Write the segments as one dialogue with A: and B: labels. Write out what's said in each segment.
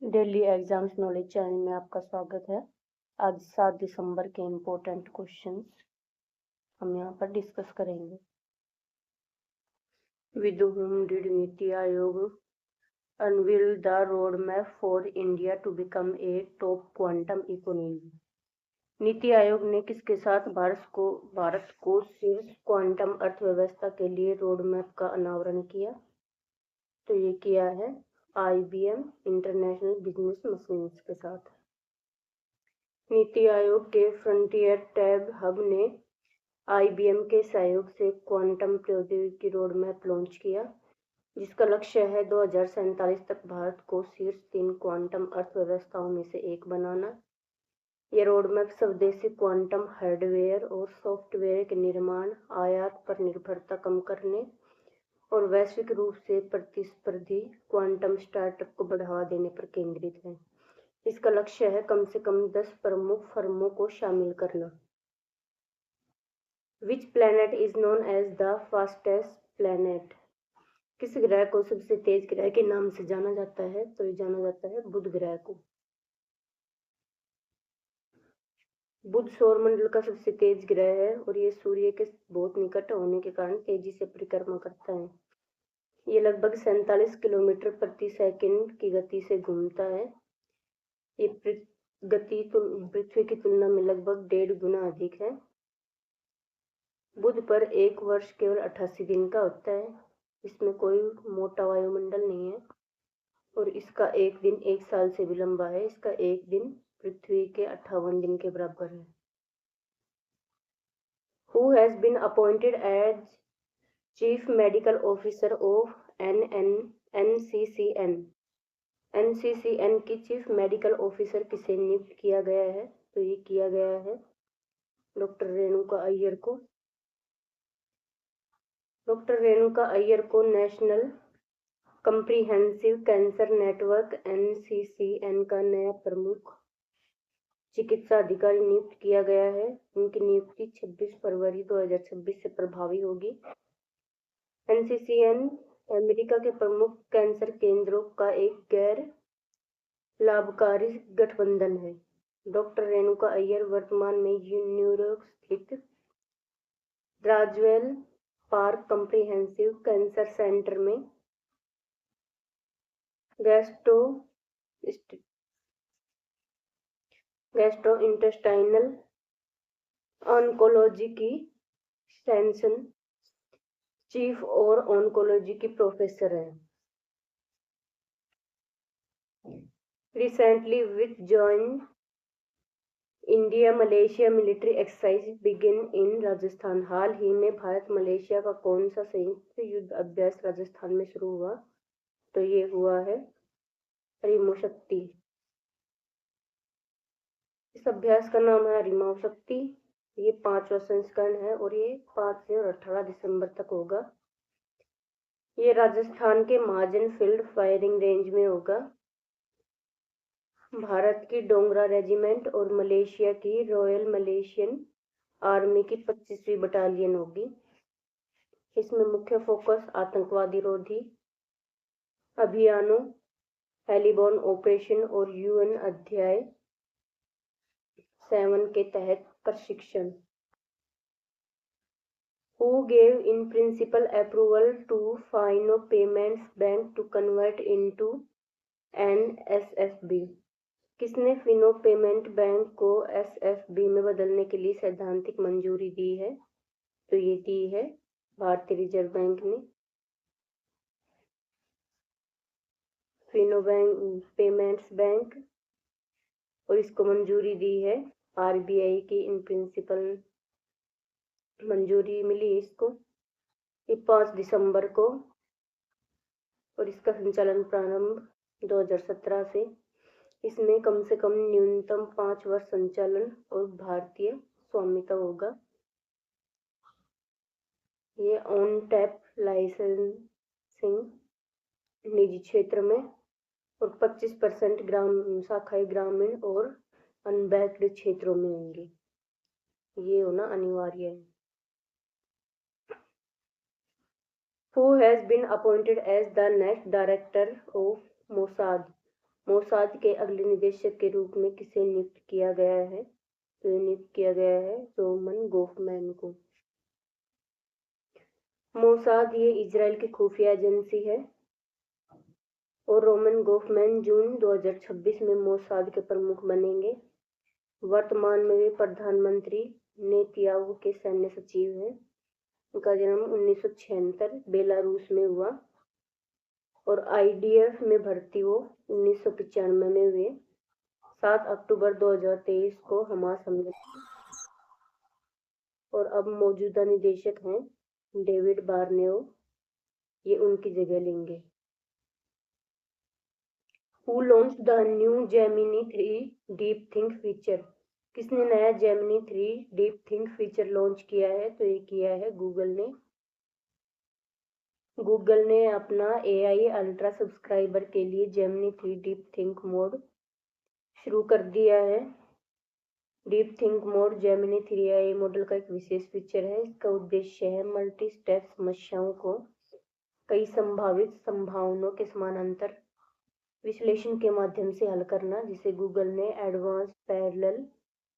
A: Daily exams knowledge channel में आपका स्वागत है। आज 7 दिसंबर के इम्पोर्टेंट क्वेश्चंस हम यहाँ पर डिस्कस करेंगे। With whom did NITI Aayog unveil the roadmap for India to become a top quantum economy? NITI Aayog ने किसके साथ भारत को शीर्ष क्वांटम अर्थव्यवस्था के लिए रोड मैप का अनावरण किया? तो ये किया है IBM इंटरनेशनल बिजनेस मशीन्स के साथ। नीति आयोग के फ्रंटियर टैब हब ने IBM के सहयोग से क्वांटम प्रौद्योगिकी रोड मैप लॉन्च किया, जिसका लक्ष्य है 2047 तक भारत को शीर्ष 3 क्वांटम अर्थव्यवस्थाओं में से एक बनाना। यह रोड मैप स्वदेशी क्वांटम हार्डवेयर और सॉफ्टवेयर के निर्माण, आयात पर निर्भरता कम करने और वैश्विक रूप से प्रतिस्पर्धी क्वांटम स्टार्टअप को बढ़ावा देने पर केंद्रित है। इसका लक्ष्य है कम से कम 10 प्रमुख फर्मों को शामिल करना। Which planet is known as the fastest planet? किस ग्रह को सबसे तेज ग्रह के नाम से जाना जाता है? तो ये जाना जाता है बुध ग्रह को। बुध सौरमंडल का सबसे तेज ग्रह है और ये सूर्य के बहुत निकट होने के कारण तेजी से परिक्रमा करता है। ये लगभग 47 किलोमीटर प्रति सेकंड की गति से घूमता है। ये गति पृथ्वी की तुलना में लगभग 1.5 गुना अधिक है। बुध पर एक वर्ष केवल 88 दिन का होता है। इसमें कोई मोटा वायुमंडल नहीं है और इसका एक दिन एक साल से भी लंबा है। इसका एक दिन पृथ्वी के 58 दिन के बराबर है। Who has been appointed as Chief Medical Officer of NCCN? NCCN की चीफ मेडिकल ऑफिसर किसे नियुक्त किया गया है? तो ये किया गया है डॉक्टर रेणुका अय्यर को। डॉक्टर रेणुका अय्यर को national comprehensive cancer network NCCN का नया प्रमुख चिकित्सा अधिकारी नियुक्त किया गया है। उनकी नियुक्ति 26 फरवरी 2026 से प्रभावी होगी। NCCN अमेरिका के प्रमुख कैंसर केंद्रों का एक गैर लाभकारी गठबंधन है। डॉक्टर रेणुका अय्यर वर्तमान में न्यूयॉर्क स्थित Roswell park comprehensive cancer centre में गैस्ट्रोइंटेस्टाइनल ऑन्कोलॉजी की एक्सटेंशन चीफ और ऑन्कोलॉजी की प्रोफेसर है। Recently which join India Malaysia military exercise begin in Rajasthan? हाल ही में भारत मलेशिया का कौन सा संयुक्त युद्ध अभ्यास राजस्थान में शुरू हुआ? तो ये हुआ है रिमो शक्ति। इस अभ्यास का नाम है रिमो शक्ति। ये 5वां संस्करण है और ये 5 से 18 दिसंबर तक होगा। ये राजस्थान के महाजन फील्ड फायरिंग रेंज में होगा। भारत की डोगरा रेजिमेंट और मलेशिया की रॉयल मलेशियन आर्मी की 25वीं बटालियन होगी। इसमें मुख्य फोकस आतंकवादी रोधी अभियानों, हेलीबॉर्न ऑपरेशन और UN अध्याय 7 के तहत प्रशिक्षण। Who gave in principle approval to Fino Payments Bank to convert into NSFB? किसने फिनो पेमेंट बैंक को SFB में बदलने के लिए सैद्धांतिक मंजूरी दी है? तो ये दी है भारतीय रिजर्व बैंक ने। फिनो पेमेंट्स बैंक और इसको मंजूरी दी है RBI की इन प्रिंसिपल मंजूरी मिली इसको। ये 5 दिसंबर को और इसका संचालन प्रारंभ 2017 से। इसमें कम से कम न्यूनतम 5 वर्ष संचालन और भारतीय स्वामित्व होगा। ये ऑन टैप लाइसेंसिंग निजी क्षेत्र में और 25% शाखाएं ग्रामीण और अनबैंक्ड क्षेत्रों में होंगी। ये होना अनिवार्य है। Who has been appointed as the next director of Mossad? Mossad के अगले निदेशक के रूप में किसे नियुक्त किया गया है? तो ये नियुक्त किया गया है रोमन गोफमैन को। मोसाद ये इजराइल की खुफिया एजेंसी है और रोमन गोफमैन जून 2026 में मोसाद के प्रमुख बनेंगे। वर्तमान में वे प्रधानमंत्री नेतन्याहू के सैन्य सचिव हैं। उनका जन्म 1976 बेलारूस में हुआ और आईडीएफ में भर्ती हो 1995 में हुए। 7 अक्टूबर 2023 को हमास हमले और अब मौजूदा निदेशक हैं डेविड बार्नेओ, ये उनकी जगह लेंगे। Who launched the new Gemini 3 deep think feature? किसने नया Gemini 3 deep think feature launch किया है? तो ये किया है गूगल ने। गूगल ने अपना AI अल्ट्रा सब्सक्राइबर के लिए जेमिनी 3 डीप थिंक मोड शुरू कर दिया है। Deep think mode Gemini 3 AI model का एक विशेष फीचर है। इसका उद्देश्य है मल्टी स्टेप समस्याओं को कई संभावित संभावनाओं के समानांतर विश्लेषण के माध्यम से हल करना, जिसे गूगल ने एडवांस पैरेलल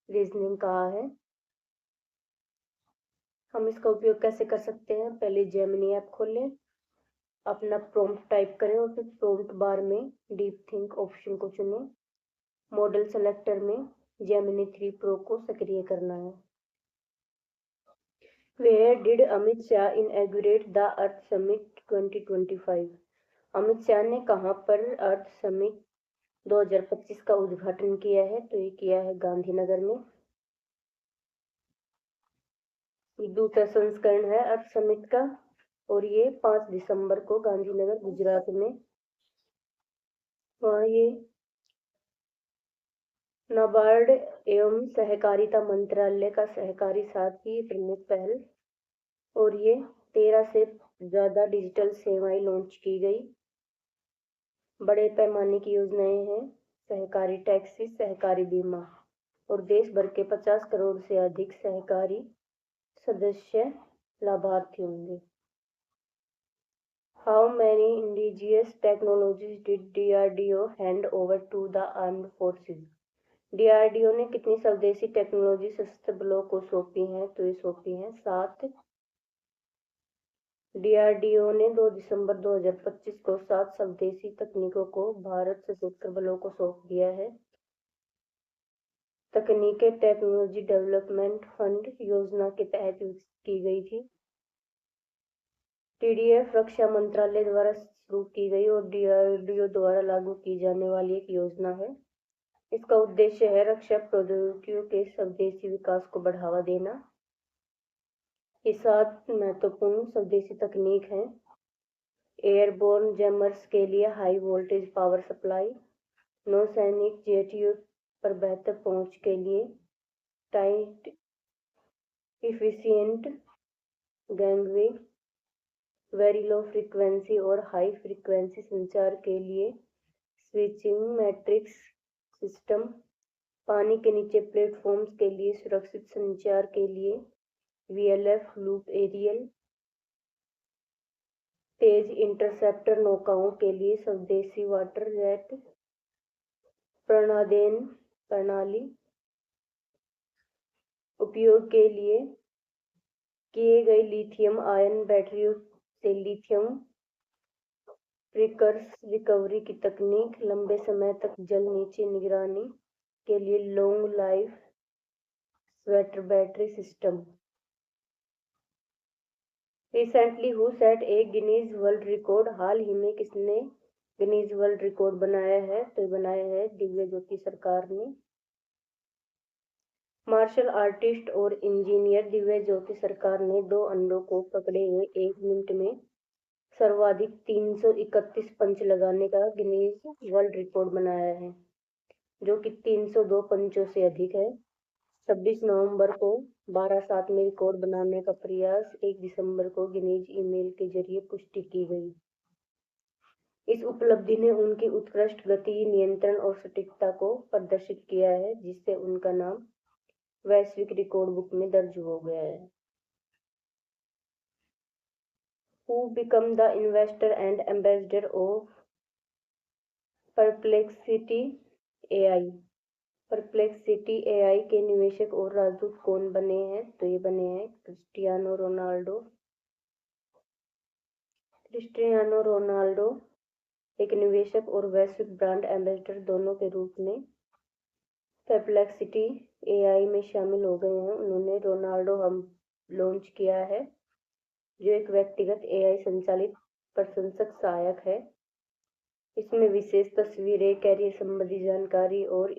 A: रीजनिंग कहा है। हम इसका उपयोग कैसे कर सकते हैं? पहले जेमिनी ऐप खोलें, अपना प्रॉम्प्ट टाइप करें और फिर प्रॉम्प्ट बार में डीप थिंक ऑप्शन को चुनें। मॉडल सेलेक्टर में जेमिनी 3 प्रो को सक्रिय करना है। Where did Amit Shah inaugurate the earth summit 2025? Amit Shah ने कहां पर अर्थ समिट 2025 का उद्घाटन किया है? तो ये किया है गांधीनगर में। दूसरा संस्करण है अर्थ समिट का और ये 5 दिसंबर को गांधीनगर गुजरात में, वहाँ ये नाबार्ड एवं सहकारिता मंत्रालय का सहकारी साथी प्रमुख पहल और ये 13 से ज़्यादा डिजिटल सेवाएं लॉन्च की गई। बड़े पैमाने की योजनाएं हैं सहकारी टैक्सी, सहकारी बीमा और देश भर के 50 करोड़ से अधिक सहकारी सदस्य लाभार्थी होंगे। How many indigenous technologies did DRDO hand over to the armed forces? DRDO ने कितनी स्वदेशी टेक्नोलॉजी सशस्त्र बलों को सौंपी हैं? तो ये सौंपी हैं 7। DRDO ने 2 दिसंबर 2025 को 7 स्वदेशी तकनीकों को भारत सशस्त्र बलों को सौंप दिया है। तकनीकें टेक्नोलॉजी डेवलपमेंट फंड योजना के तहत विकसित की गई थी। TDF रक्षा मंत्रालय द्वारा शुरू की गई और DRDO द्वारा लागू की जाने वाली एक योजना है। इसका उद्देश्य है रक्षा प्रौद्योगिकियों के स्वदेशी विकास को बढ़ावा देना। ये 7 महत्वपूर्ण स्वदेशी तकनीक हैं। एयरबोर्न जैमर्स के लिए हाई वोल्टेज पावर सप्लाई, नौसैनिक जेटियों पर बेहतर पहुंच के लिए tight efficient gangway, very low frequency और हाई फ्रीक्वेंसी संचार के लिए स्विचिंग मैट्रिक्स सिस्टम, पानी के नीचे प्लेटफॉर्म्स के लिए सुरक्षित संचार के लिए VLF लूप एरियल, तेज इंटरसेप्टर नौकाओं के लिए स्वदेशी वाटर जेट प्रणादेन प्रणाली, उपयोग के लिए किए गए लिथियम आयन बैटरियों से लिथियम प्रिकर्स रिकवरी की तकनीक, लंबे समय तक जल नीचे निगरानी के लिए long life sweater battery system. Recently who set a Guinness world record? हाल ही में किसने गिनीज वर्ल्ड रिकॉर्ड बनाया है? तो बनाया है दिव्य ज्योति सरकार ने। मार्शल आर्टिस्ट और इंजीनियर दिव्य ज्योति सरकार ने 2 अंडों को पकड़े हुए 1 मिनट में सर्वाधिक 331 पंच लगाने का गिनीज वर्ल्ड रिकॉर्ड बनाया है, जो कि 302 पंचों से अधिक है। 26 नवंबर को 12/7 में रिकॉर्ड बनाने का प्रयास 1 दिसंबर को गिनीज ईमेल के जरिए पुष्टि की गई। इस उपलब्धि ने उनकी उत्कृष्ट गति, नियंत्रण और सटीकता को प्रदर्शित किया है, जिससे उनका नाम वैश्विक रिकॉर्ड बुक में दर्ज हो गया है। Who become the investor and ambassador of perplexity AI. Perplexity AI के निवेशक और राजदूत कौन बने हैं? तो ये बने हैं क्रिस्टियानो रोनाल्डो। क्रिस्टियानो रोनाल्डो एक निवेशक और वैश्विक ब्रांड एम्बेसडर दोनों के रूप में परप्लेक्सिटी एआई में शामिल हो गए हैं। उन्होंने रोनाल्डो हम लॉन्च किया है, जो एक व्यक्तिगत एआई संचालित प्रशंसक सहायक है। इसमें विशेष तस्वीरें, कैरियर संबंधी जानकारी और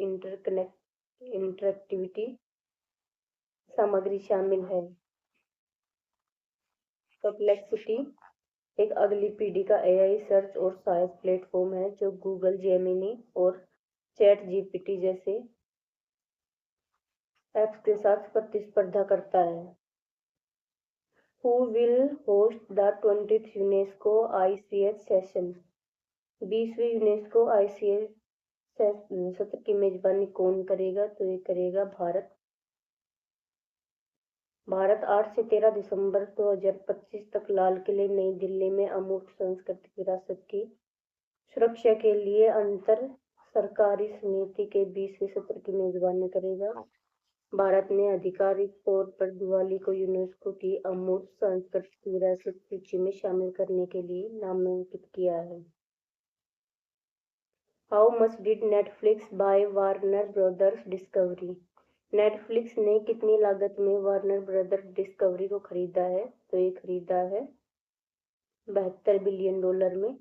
A: इंटरैक्टिविटी सामग्री शामिल है। परप्लेक्सिटी एक अगली पीढ़ी का एआई सर्च और सहायक प्लेटफॉर्म है, जो गूगल जेमिनी और चैट जीपीटी जैसे ऐप्स के साथ प्रतिस्पर्धा करता है। Who will host the 20th UNESCO ICS session? 20वीं यूनेस्को आईसीएस सत्र की मेजबानी कौन करेगा? तो ये करेगा भारत। भारत 8 से 13 दिसंबर 2025 तक लाल किले नई दिल्ली में अमूर्त सांस्कृतिक विरासत की सुरक्षा के लिए अंतर सरकारी समिति के 20वें सत्र की मेजबानी करेगा। भारत ने आधिकारिक तौर पर दिवाली को यूनेस्को की अमूर्त सांस्कृतिक विरासत सूची में शामिल करने के लिए नामांकित किया है। How much did Netflix bye Warner brothers discovery? Netflix ने कितनी लागत में वार्नर ब्रदर्स डिस्कवरी को खरीदा है? तो ये खरीदा है $72 बिलियन में।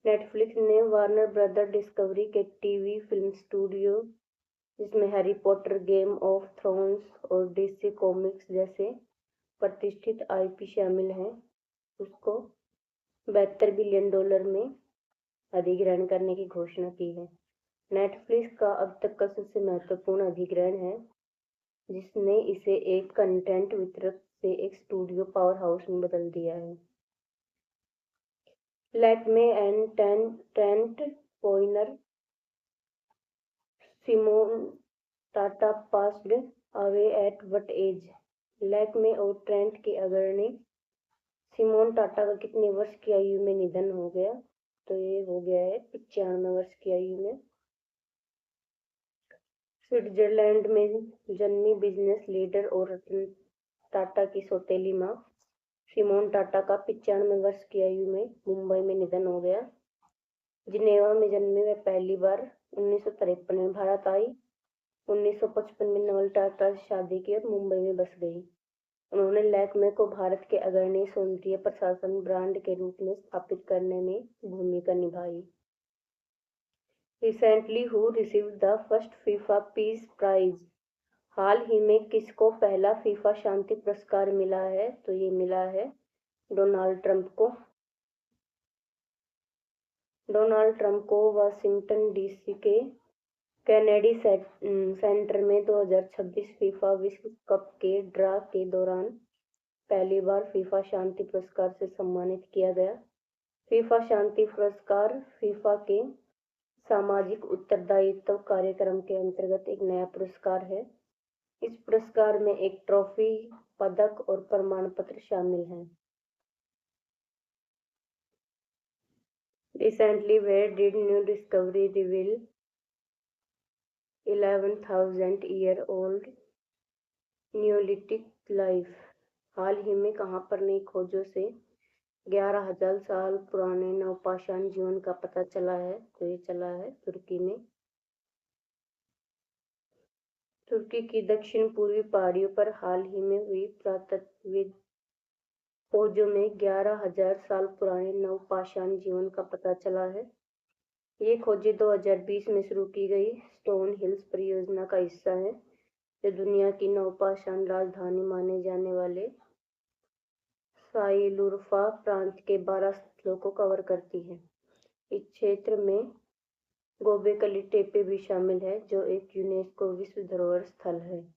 A: नेटफ्लिक्स ने वार्नर ब्रदर डिस्कवरी के टीवी फिल्म स्टूडियो, जिसमें Harry Potter, game of thrones और डीसी कॉमिक्स जैसे प्रतिष्ठित आईपी शामिल हैं, उसको $72 बिलियन में अधिग्रहण करने की घोषणा की है। नेटफ्लिक्स का अब तक का सबसे महत्वपूर्ण अधिग्रहण है, जिसने इसे एक कंटेंट वितरक से एक स्टूडियो पावर हाउस में बदल दिया है। Lakme and Trent pioneer Simone Tata passed away at what age? Lakme और ट्रेंट के अग्रणी सिमोन टाटा का कितने वर्ष की आयु में निधन हो गया? तो ये हो गया है 95 वर्ष की आयु में। स्विट्जरलैंड में जन्मी बिजनेस लीडर और रतन टाटा की सौतेली मां सिमोन टाटा का 95 वर्ष की आयु में मुंबई में निधन हो गया। जिनेवा में जन्मे वे पहली बार 1953 में भारत आई। 1955 में नवल टाटा से शादी की और मुंबई में बस गई। उन्होंने लैक्मे को भारत के अग्रणी सौंदर्य प्रसाधन ब्रांड के रूप में स्थापित करने में भूमिका निभाई। Recently who received the first FIFA peace prize? हाल ही में किसको पहला फीफा शांति पुरस्कार मिला है? तो ये मिला है डोनाल्ड ट्रंप को। डोनाल्ड ट्रंप को वाशिंगटन डीसी के कैनेडी सेंटर में 2026 फीफा विश्व कप के ड्रा के दौरान पहली बार फीफा शांति पुरस्कार से सम्मानित किया गया। फीफा शांति पुरस्कार फीफा के सामाजिक उत्तरदायित्व कार्यक्रम के अंतर्गत एक नया पुरस्कार है। इस पुरस्कार में एक ट्रॉफी, पदक और प्रमाण पत्र शामिल हैं। Recently, where did new discovery reveal 11,000-year-old Neolithic life? हाल ही में कहाँ पर नई खोजों से 11,000 साल पुराने नवपाषाण जीवन का पता चला है? तो ये चला है तुर्की में। तुर्की की दक्षिण पूर्वी पहाड़ियों पर हाल ही में हुई पुरातत्वविद खोजों में 11,000 साल पुराने नवपाषाण जीवन का पता चला है। ये खोजें 2020 में शुरू की गई स्टोन हिल्स परियोजना का हिस्सा है, जो दुनिया की नवपाषाण राजधानी माने जाने वाले साइलुरफा प्रांत के 12 स्थलों को कवर करती है। इस क्षेत्र में गोबेकली टेपे भी शामिल है, जो एक यूनेस्को विश्व धरोहर स्थल है।